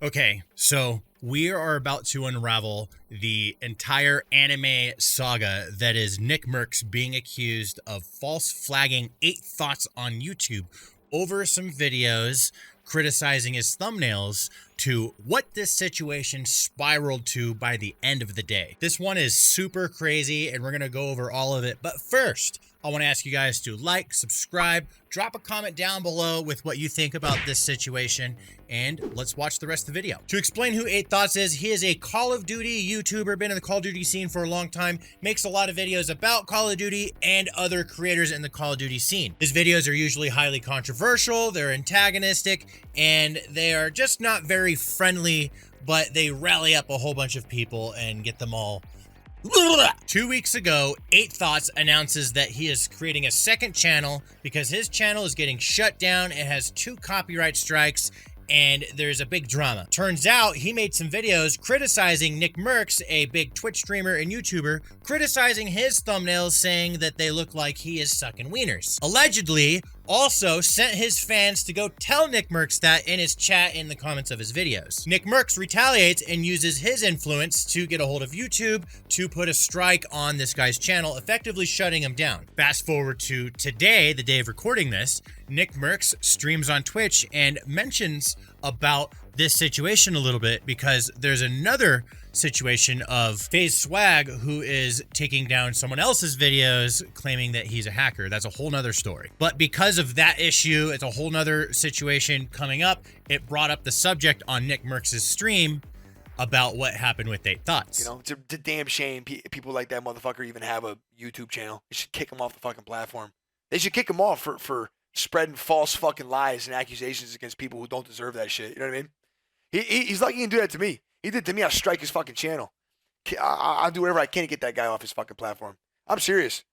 Okay, so we are about to unravel the entire anime saga that is NickMercs being accused of false flagging 8 thoughts on YouTube over some videos criticizing his thumbnails to what this situation spiraled to by the end of the day. This one is super crazy and we're going to go over all of it. But first, I want to ask you guys to like, subscribe, drop a comment down below with what you think about this situation, and let's watch the rest of the video. To explain who 8 Thoughts is, he is a Call of Duty YouTuber, been in the Call of Duty scene for a long time, makes a lot of videos about Call of Duty and other creators in the Call of Duty scene. His videos are usually highly controversial, they're antagonistic, and they are just not very friendly, but they rally up a whole bunch of people and get them all. 2 weeks ago, 8 Thoughts announces that he is creating a second channel because his channel is getting shut down. It has 2 copyright strikes and there's a big drama. Turns out he made some videos criticizing NickMercs, a big Twitch streamer and YouTuber, criticizing his thumbnails, saying that they look like he is sucking wieners. Allegedly, also sent his fans to go tell NickMercs that in his chat in the comments of his videos. NickMercs retaliates and uses his influence to get a hold of YouTube to put a strike on this guy's channel, effectively shutting him down. Fast forward to today, the day of recording this, NickMercs streams on Twitch and mentions about this situation a little bit because there's another situation of FaZe Swag who is taking down someone else's videos claiming that he's a hacker. That's a whole nother story. But because of that issue, it's a whole nother situation coming up. It brought up the subject on NickMercs' stream about what happened with 8 Thoughts. You know, it's a damn shame people like that motherfucker even have a YouTube channel. They should kick him off the fucking platform. They should kick him off for spreading false fucking lies and accusations against people who don't deserve that shit. You know what I mean? He's lucky he can do that to me. He did to me. I'll strike his fucking channel. I'll do whatever I can to get that guy off his fucking platform. I'm serious.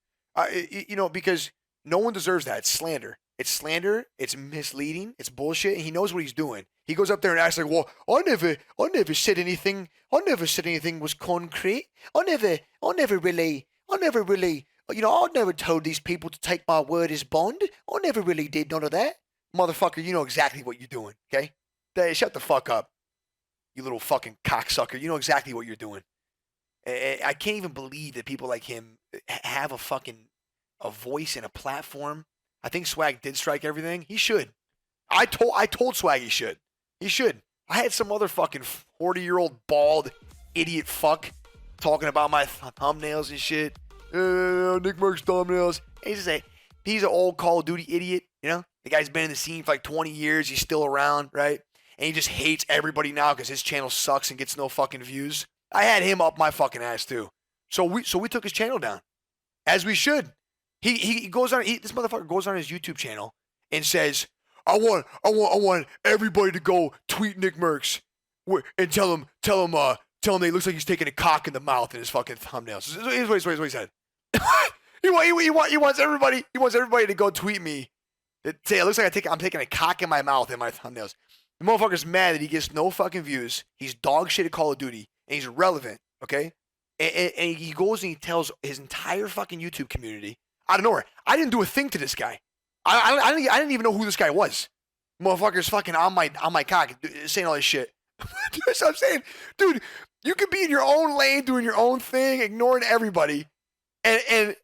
You know, because no one deserves that. It's slander. It's slander. It's misleading. It's bullshit. And he knows what he's doing. He goes up there and acts like, well, I never said anything. I never said anything was concrete. I never really, you know, I never told these people to take my word as bond. I never really did none of that. Motherfucker, you know exactly what you're doing, okay? Shut the fuck up, you little fucking cocksucker. You know exactly what you're doing. I can't even believe that people like him have a voice and a platform. I think Swag did strike everything. He should. I told Swag he should. He should. I had some other fucking 40-year-old bald idiot fuck talking about my thumbnails and shit. NickMercs thumbnails. He's an old Call of Duty idiot, you know? The guy's been in the scene for like 20 years. He's still around, right? And he just hates everybody now because his channel sucks and gets no fucking views. I had him up my fucking ass too. So we took his channel down, as we should. He goes on. This motherfucker goes on his YouTube channel and says, "I want everybody to go tweet NickMercs and tell him that he looks like he's taking a cock in the mouth in his fucking thumbnails." Here's what he said. he wants everybody to go tweet me that say it looks like I'm taking a cock in my mouth in my thumbnails. The motherfucker's mad that he gets no fucking views. He's dog shit at Call of Duty, and he's relevant, okay? And he goes and he tells his entire fucking YouTube community out of nowhere. I didn't do a thing to this guy. I didn't even know who this guy was. Motherfucker's fucking on my cock saying all this shit. That's what I'm saying. Dude, you could be in your own lane doing your own thing, ignoring everybody, and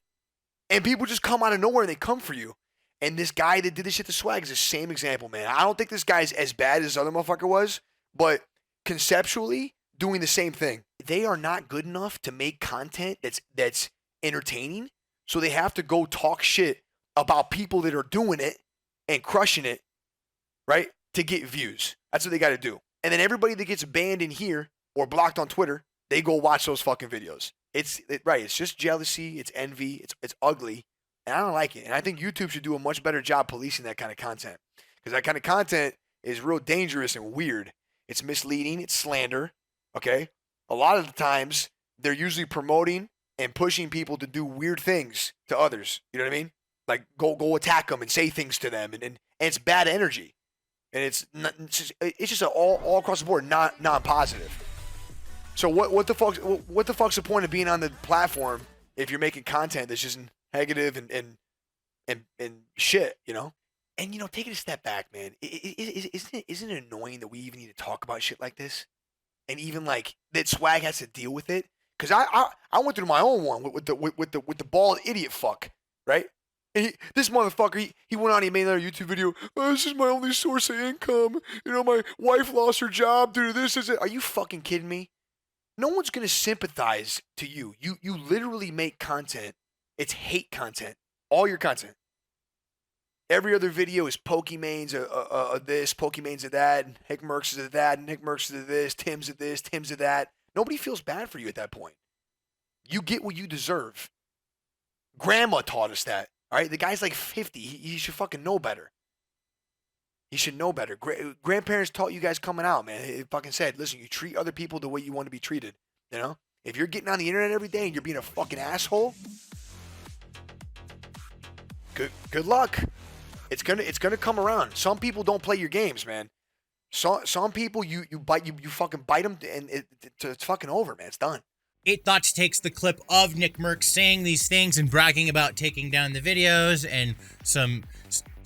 people just come out of nowhere and they come for you. And this guy that did this shit to Swag is the same example, man. I don't think this guy's as bad as this other motherfucker was, but conceptually doing the same thing. They are not good enough to make content that's entertaining, so they have to go talk shit about people that are doing it and crushing it, right, to get views. That's what they got to do. And then everybody that gets banned in here or blocked on Twitter, they go watch those fucking videos. It's just jealousy, it's envy, it's ugly. And I don't like it. And I think YouTube should do a much better job policing that kind of content. Because that kind of content is real dangerous and weird. It's misleading. It's slander. Okay? A lot of the times, they're usually promoting and pushing people to do weird things to others. You know what I mean? Like, go attack them and say things to them. And it's bad energy. And it's just all across the board, non-positive. So what the fuck's the point of being on the platform if you're making content that's just negative and shit, you know? And take it a step back, man. Isn't it annoying that we even need to talk about shit like this, and even like that Swag has to deal with it? Because I went through my own one with the bald idiot fuck, right? And this motherfucker, he went on, he made another YouTube video. Oh, this is my only source of income. My wife lost her job due to this. Are you fucking kidding me? No one's gonna sympathize to you. You literally make content. It's hate content. All your content. Every other video is Pokemains of this, Pokemains of that, and NickMercs is of that, and NickMercs is of this, Tim's of this, Tim's of that. Nobody feels bad for you at that point. You get what you deserve. Grandma taught us that. All right, the guy's like 50. He should fucking know better. He should know better. Grandparents taught you guys coming out, man. It fucking said, listen, you treat other people the way you want to be treated. If you're getting on the internet every day and you're being a fucking asshole, good luck. It's gonna come around. Some people don't play your games, man. Some people you fucking bite them and it's fucking over, man. It's done. 8 Thoughts takes the clip of NickMercs saying these things and bragging about taking down the videos and some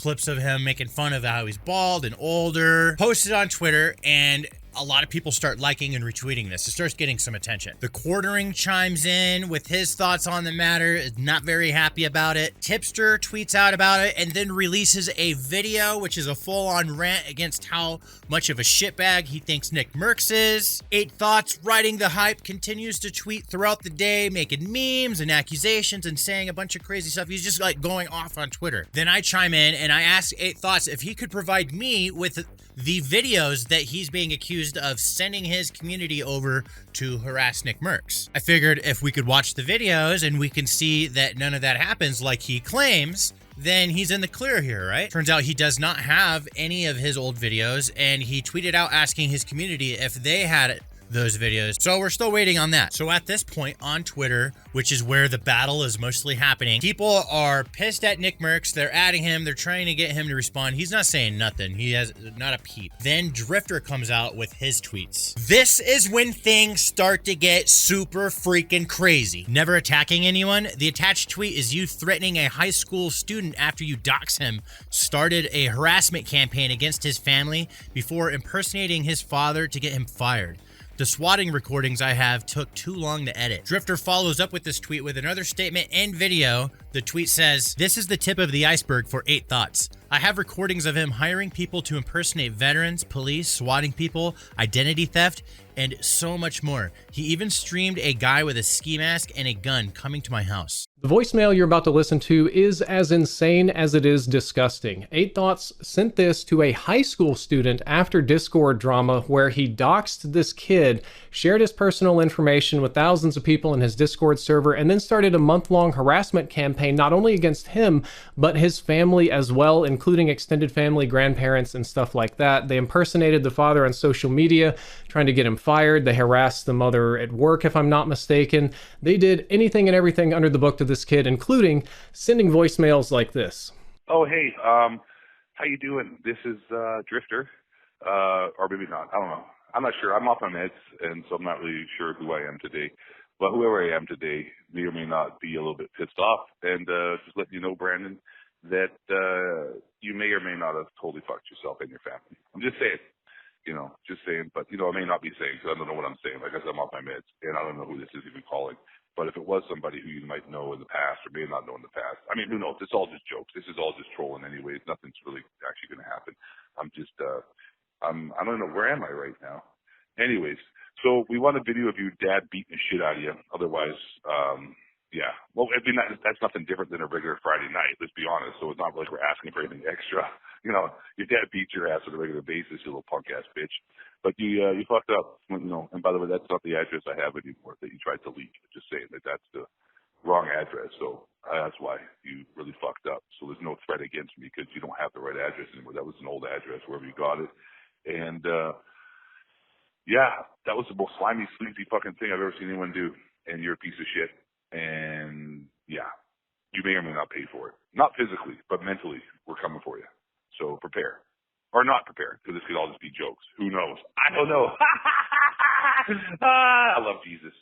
clips of him making fun of how he's bald and older, posted on Twitter, and a lot of people start liking and retweeting this. It starts getting some attention. Thequartering chimes in with his thoughts on the matter, is not very happy about it. Tipster tweets out about it and then releases a video, which is a full-on rant against how much of a shitbag he thinks NickMercs is. 8 Thoughts, riding the hype, continues to tweet throughout the day, making memes and accusations and saying a bunch of crazy stuff. He's just like going off on Twitter. Then I chime in and I ask 8 Thoughts if he could provide me with the videos that he's being accused of sending his community over to harass NickMercs. I figured if we could watch the videos and we can see that none of that happens like he claims, then he's in the clear here, right? Turns out he does not have any of his old videos, and he tweeted out asking his community if they had those videos. So we're still waiting on that. So at this point on Twitter, which is where the battle is mostly happening, people are pissed at NickMercs. They're adding him. They're trying to get him to respond. He's not saying nothing. He has not a peep. Then Drift0r comes out with his tweets. This is when things start to get super freaking crazy. Never attacking anyone. The attached tweet is you threatening a high school student after you dox him. Started a harassment campaign against his family before impersonating his father to get him fired. The swatting recordings I have took too long to edit. Drift0r follows up with this tweet with another statement and video. The tweet says, this is the tip of the iceberg for 8 Thoughts. I have recordings of him hiring people to impersonate veterans, police, swatting people, identity theft, and so much more. He even streamed a guy with a ski mask and a gun coming to my house. The voicemail you're about to listen to is as insane as it is disgusting. 8 Thoughts sent this to a high school student after Discord drama where he doxed this kid, shared his personal information with thousands of people in his Discord server, and then started a month-long harassment campaign not only against him, but his family as well, including extended family, grandparents, and stuff like that. They impersonated the father on social media, trying to get him fired. They harassed the mother at work, if I'm not mistaken. They did anything and everything under the book to this kid, including sending voicemails like this. Oh, hey, how you doing? This is Drift0r, or maybe not. I don't know. I'm not sure. I'm off my meds, and so I'm not really sure who I am today. But whoever I am today may or may not be a little bit pissed off. And just letting you know, Brandon, that you may or may not have totally fucked yourself and your family. I'm just saying. Just saying, but, I may not be saying, because I don't know what I'm saying. Like I said, I'm off my meds, and I don't know who this is even calling. But if it was somebody who you might know in the past or may not know in the past, I mean, who knows? It's all just jokes. This is all just trolling anyways. Nothing's really actually going to happen. I'm just, I don't know, where am I right now? Anyways, so we want a video of your dad beating the shit out of you. Otherwise, yeah. Well, I mean, that's nothing different than a regular Friday night, let's be honest. So it's not like we're asking for anything extra. Your dad beats your ass on a regular basis, you little punk-ass bitch. But you fucked up, And by the way, that's not the address I have anymore that you tried to leak. Just saying that that's the wrong address. So that's why you really fucked up. So there's no threat against me because you don't have the right address anymore. That was an old address, wherever you got it. And, yeah, that was the most slimy, sleazy fucking thing I've ever seen anyone do. And you're a piece of shit. And, yeah, you may or may not pay for it. Not physically, but mentally, we're coming for you. So prepare. Or not prepare, because this could all just be jokes. Who knows? I don't know. I love Jesus.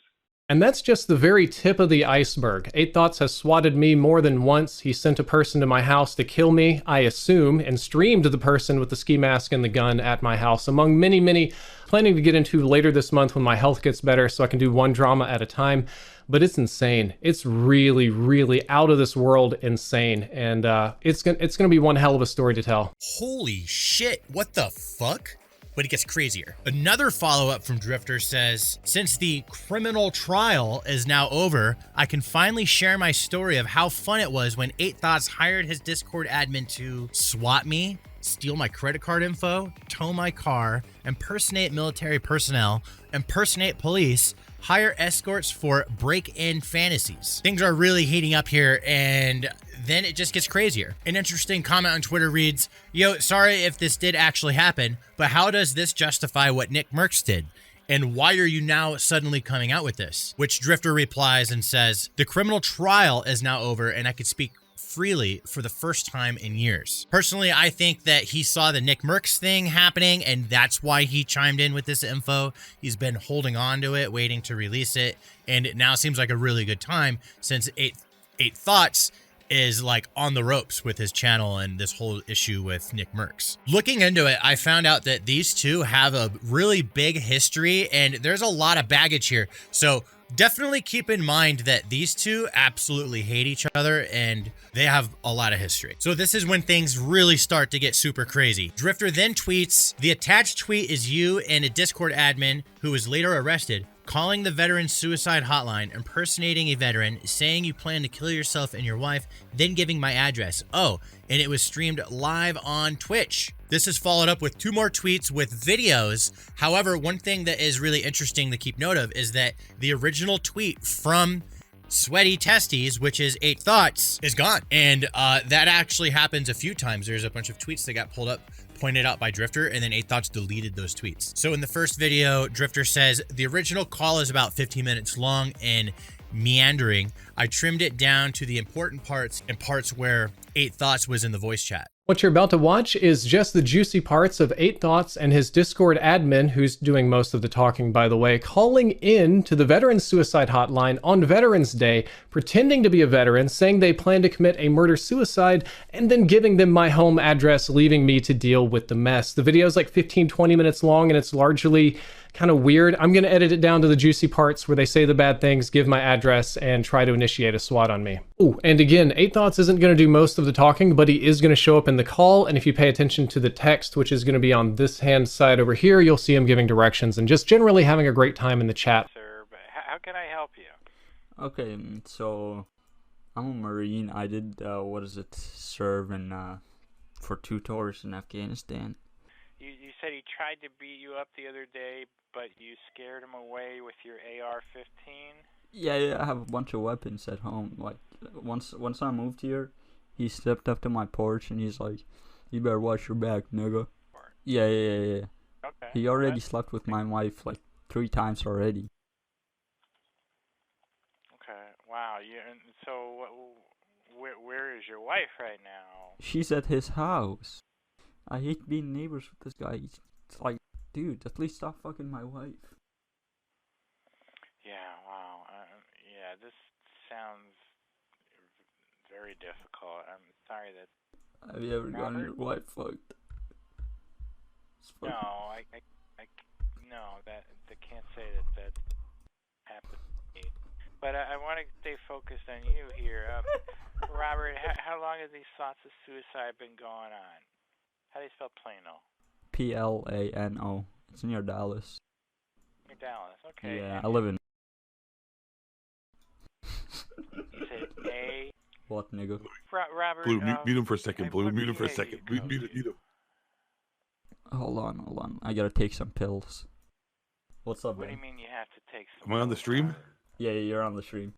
And that's just the very tip of the iceberg. 8 Thoughts has swatted me more than once. He sent a person to my house to kill me, I assume, and streamed the person with the ski mask and the gun at my house, among many, many planning to get into later this month when my health gets better so I can do one drama at a time. But it's insane. It's really, really out of this world insane. And it's gonna be one hell of a story to tell. Holy shit, what the fuck? But it gets crazier. Another follow-up from Drift0r says, since the criminal trial is now over, I can finally share my story of how fun it was when 8 Thoughts hired his Discord admin to swat me, steal my credit card info, tow my car, impersonate military personnel, impersonate police, hire escorts for break-in fantasies. Things are really heating up here, and then it just gets crazier. An interesting comment on Twitter reads, yo, sorry if this did actually happen, but how does this justify what NickMercs did? And why are you now suddenly coming out with this? Which Drift0r replies and says, the criminal trial is now over and I could speak freely for the first time in years. Personally, I think that he saw the NickMercs thing happening and that's why he chimed in with this info. He's been holding on to it, waiting to release it, and it now seems like a really good time since 8 Thoughts is like on the ropes with his channel and this whole issue with NickMercs. Looking into it, I found out that these two have a really big history and there's a lot of baggage here. So definitely keep in mind that these two absolutely hate each other and they have a lot of history. So this is when things really start to get super crazy. Drift0r then tweets, the attached tweet is you and a Discord admin who was later arrested, calling the veteran suicide hotline, impersonating a veteran, saying you plan to kill yourself and your wife, then giving my address. Oh, and it was streamed live on Twitch. This is followed up with 2 more tweets with videos. However, one thing that is really interesting to keep note of is that the original tweet from Sweaty Testes, which is 8 Thoughts, is gone. And that actually happens a few times. There's a bunch of tweets that got pulled up, pointed out by Drift0r, and then 8 Thoughts deleted those tweets. So in the first video, Drift0r says, the original call is about 15 minutes long and meandering. I trimmed it down to the important parts and parts where 8 Thoughts was in the voice chat. What you're about to watch is just the juicy parts of 8 Thoughts and his Discord admin, who's doing most of the talking, by the way, calling in to the Veterans Suicide Hotline on Veterans Day, pretending to be a veteran, saying they plan to commit a murder-suicide, and then giving them my home address, leaving me to deal with the mess. The video is like 15-20 minutes long, and it's largely kind of weird. I'm going to edit it down to the juicy parts where they say the bad things, give my address, and try to initiate a SWAT on me. Oh, and again, 8 Thoughts isn't going to do most of the talking, but he is going to show up in the call, and if you pay attention to the text, which is going to be on this hand side over here, you'll see him giving directions and just generally having a great time in the chat. Sir, but how can I help you? Okay, so I'm a Marine. I did, serve in, for 2 tours in Afghanistan. You said he tried to beat you up the other day, but you scared him away with your AR-15? Yeah, I have a bunch of weapons at home. Like, once I moved here, he stepped up to my porch and he's like, you better watch your back, nigga. Yeah. Okay. He already slept with my wife like 3 times already. Okay, wow. So, where is your wife right now? She's at his house. I hate being neighbors with this guy. It's like, dude, at least stop fucking my wife. Yeah, wow. Yeah, this sounds very difficult. I'm sorry that... Have you ever gotten your wife fucked? No, I no, that can't say that happened to me. But I want to stay focused on you here. Robert, how long have these thoughts of suicide been going on? How do you spell Plano? Plano. It's near Dallas. Near Dallas, okay. Yeah, I live in... You said A... What, nigga? Robert... Blue, mute him for a second. Blue, mute him for a Yeah, second. you Mute him. Hold on. I gotta take some pills. What's up, What do man? you mean you have to take some... Am I on the stream? Yeah, you're on the stream.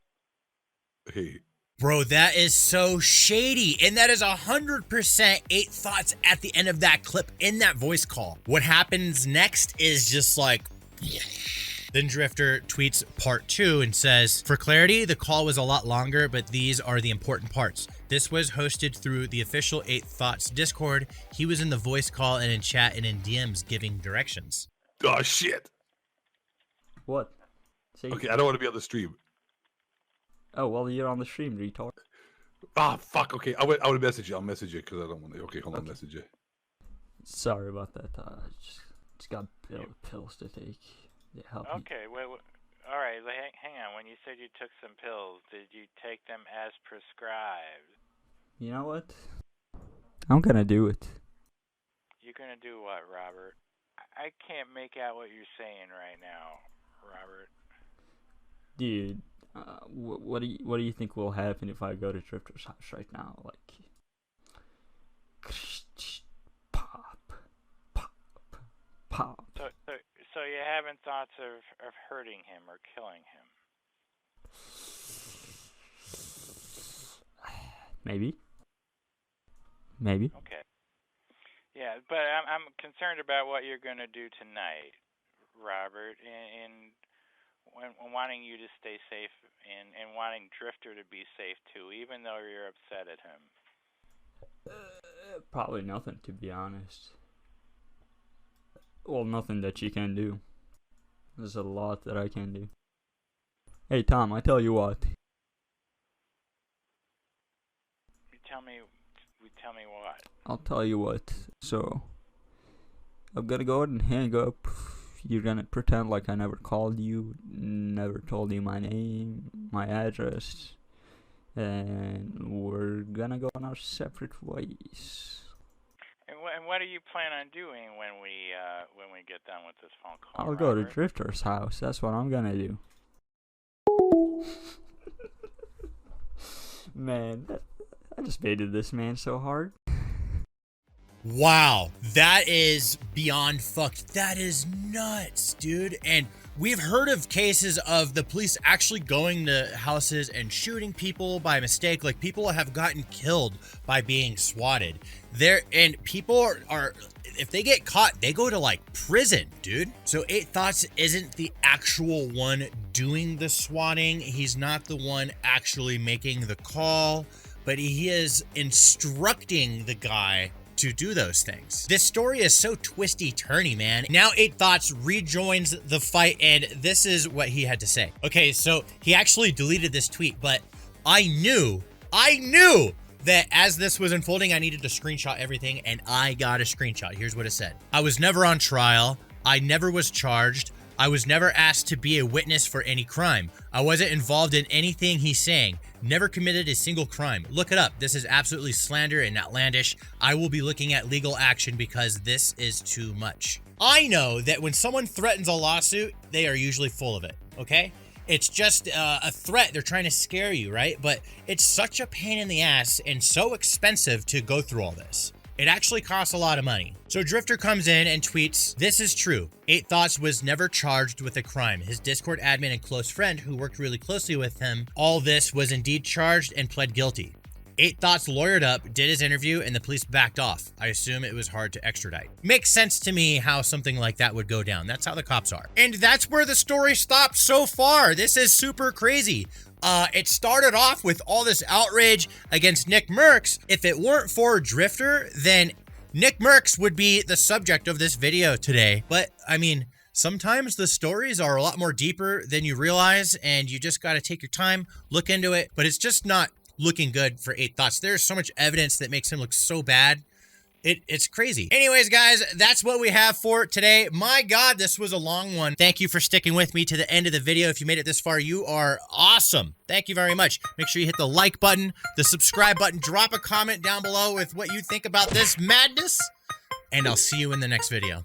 Okay. Bro, that is so shady. And that is 100% 8 Thoughts at the end of that clip in that voice call. What happens next is just like... Then Drift0r tweets part 2 and says, for clarity, the call was a lot longer, but these are the important parts. This was hosted through the official 8 Thoughts Discord. He was in the voice call and in chat and in DMs giving directions. Oh, shit. What? See? Okay, I don't want to be on the stream. Oh, well, you're on the stream, retard. Ah, fuck. Okay, I would message you. I'll message you because I don't want to. Okay, hold on, Okay. message you. Sorry about that. Just got pills to take. They help me. Okay, wait, all right, hang on. When you said you took some pills, did you take them as prescribed? You know what? I'm gonna do it. You're gonna do what, Robert? I can't make out what you're saying right now, Robert. Dude, what do you think will happen if I go to Drift0r's house right now? Like, pop, pop, pop. So you having thoughts of hurting him or killing him? Maybe. Okay. Yeah, but I'm concerned about what you're gonna do tonight, Robert, and wanting you to stay safe and wanting Drift0r to be safe too, even though you're upset at him. Probably nothing, to be honest. Well, nothing that you can do. There's a lot that I can do. Hey, Tom, I tell you what. Tell me what. I'll tell you what. So, I'm gonna go ahead and hang up. You're gonna pretend like I never called you, never told you my name, my address, and we're gonna go on our separate ways. And what do you plan on doing when we get done with this phone call? I'll go to Robert? Drift0r's house. That's what I'm gonna do. Man, I just baited this man so hard. Wow, that is beyond fucked. That is nuts, dude. And we've heard of cases of the police actually going to houses and shooting people by mistake. Like, people have gotten killed by being swatted. And people are if they get caught, they go to like prison, dude. So 8 Thoughts isn't the actual one doing the swatting. He's not the one actually making the call, but he is instructing the guy to do those things. This story is so twisty-turny, man. Now 8 Thoughts rejoins the fight, and this is what he had to say. Okay, so he actually deleted this tweet, but I knew that as this was unfolding, I needed to screenshot everything, and I got a screenshot. Here's what it said. I was never on trial. I never was charged. I was never asked to be a witness for any crime. I wasn't involved in anything he's saying. Never committed a single crime. Look it up. This is absolutely slander and outlandish. I will be looking at legal action because this is too much. I know that when someone threatens a lawsuit, they are usually full of it, okay? It's just a threat. They're trying to scare you, right? But it's such a pain in the ass and so expensive to go through all this. It actually costs a lot of money. So Drift0r comes in and tweets, "This is true. 8 Thoughts was never charged with a crime. His Discord admin and close friend who worked really closely with him, all this was indeed charged and pled guilty. 8 Thoughts lawyered up, did his interview, and the police backed off. I assume it was hard to extradite." Makes sense to me how something like that would go down. That's how the cops are. And that's where the story stops so far. This is super crazy. It started off with all this outrage against NickMercs. If it weren't for Drift0r, then NickMercs would be the subject of this video today. But I mean, sometimes the stories are a lot more deeper than you realize, and you just got to take your time, look into it. But it's just not looking good for 8 Thoughts. There's so much evidence that makes him look so bad. It's crazy. Anyways, guys, that's what we have for today. My God, this was a long one. Thank you for sticking with me to the end of the video. If you made it this far, you are awesome. Thank you very much. Make sure you hit the like button, the subscribe button, drop a comment down below with what you think about this madness, and I'll see you in the next video.